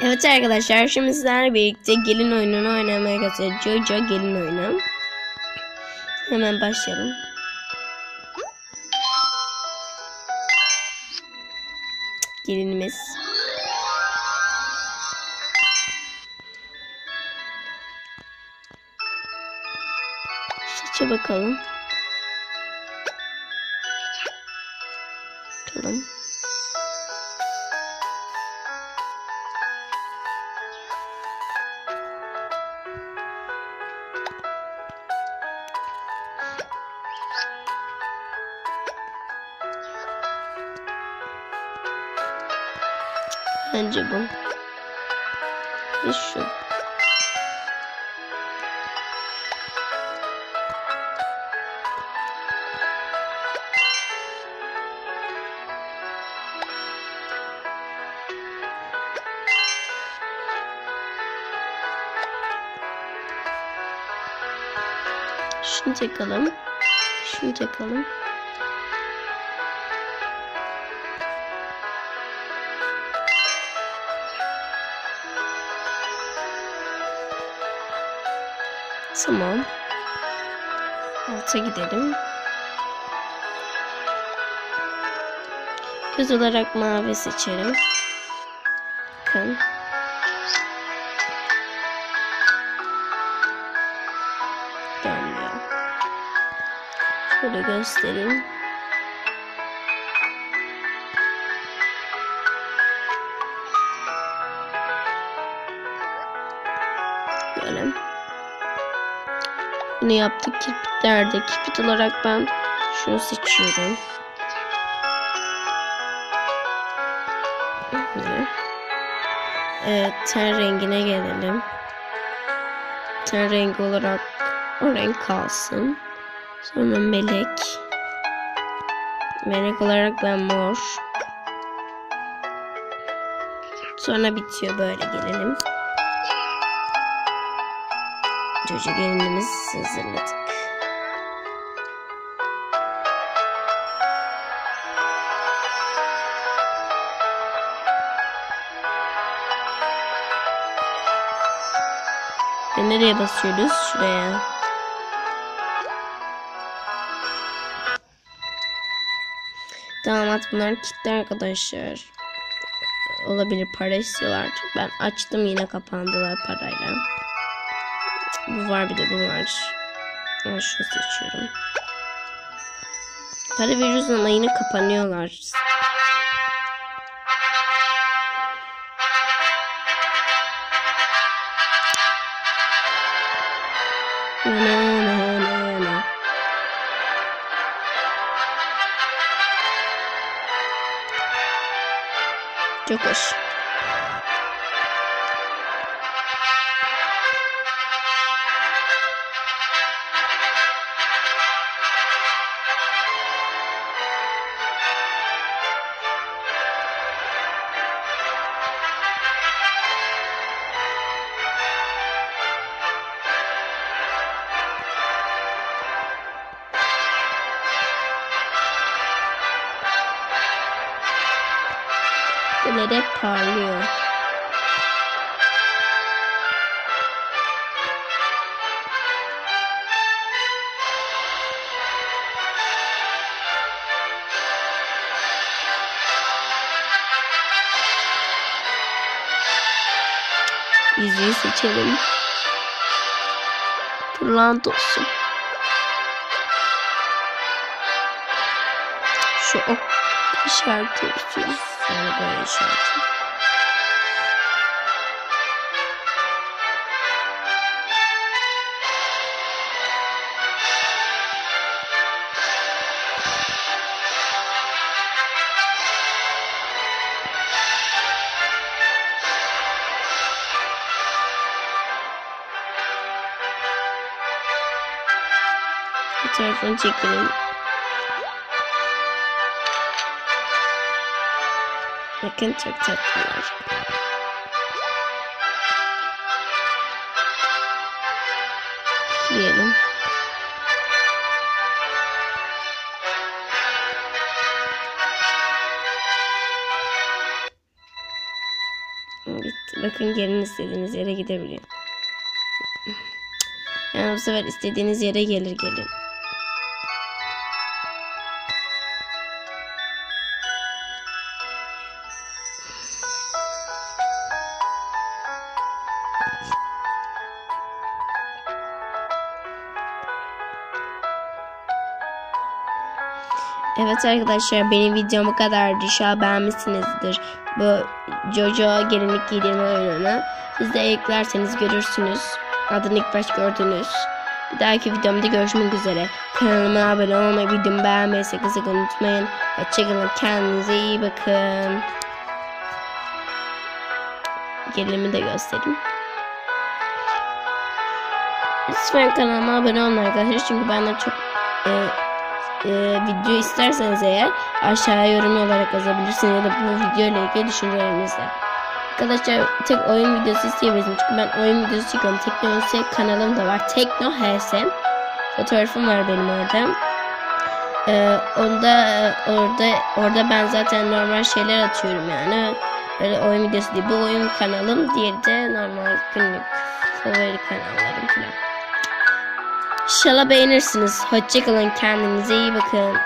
Evet arkadaşlar, şimdi sizlerle birlikte gelin oyununu oynamaya geçeceğiz. Jojo gelin oyunu. Hemen başlayalım. Gelinimiz. Saça bakalım. Bakalım. Bence bu. Ve şu. Şunu takalım. Şunu takalım. Tamam. Alta gidelim. Göz olarak mavi seçelim. Bakın. Gelmiyor. Şöyle göstereyim. Böyle. Bunu yaptık kirpiklerde. Kirpik olarak ben şunu seçiyorum. Evet, ten rengine gelelim. Ten rengi olarak o renk kalsın. Sonra melek. Melek olarak ben mor. Sonra bitiyor, böyle gelelim. Çocuk gelinimizi hazırladık. Ve nereye basıyoruz? Şuraya. Damat bunlar kilitli arkadaşlar. Olabilir, para istiyorlar. Ben açtım, yine kapandılar parayla. Bu var, bir de bu var. Ben şunu seçiyorum. Para veriyoruz ama yine kapanıyorlar. Ne. Çok hoş. Böyle de parlıyor. Yüzüğü seçelim. Pırlanta olsun. Şu ok işareti yapıyoruz. Sonra böyle işareti. Bir tarafını çekelim. Bakın çok tatlılar. Diyelim. gitti. Bakın gelin istediğiniz yere gidebiliyor. Yani bu sefer istediğiniz yere gelin. Evet arkadaşlar, benim videom bu kadardı. İnşallah beğenmişsinizdir. Bu Jojo gelinlik giydirme oyununu. Siz de eklerseniz görürsünüz. Adını ilk baş gördünüz. Bir dahaki videomda görüşmek üzere. Kanalıma abone olmayı, videomu beğenmeyi sakın unutmayın. Hoşçakalın. Kendinize iyi bakın. Gelinimi de göstereyim. Lütfen kanalıma abone olun arkadaşlar. Çünkü benden çok video isterseniz eğer aşağıya yorum olarak yazabilirsiniz ya da bu video ile ilgili düşüncelerinizle. Arkadaşlar tek oyun videosu isteyebilirsiniz çünkü ben oyun videosu çekiyorum. Tekno HS kanalım da var. Tekno HS fotoğrafım var benim orada. Orada ben zaten normal şeyler atıyorum yani. Öyle oyun videosu değil. Bu oyun kanalım, diğeri de normal günlük favori kanallarım falan. İnşallah beğenirsiniz. Hoşçakalın. Kendinize iyi bakın.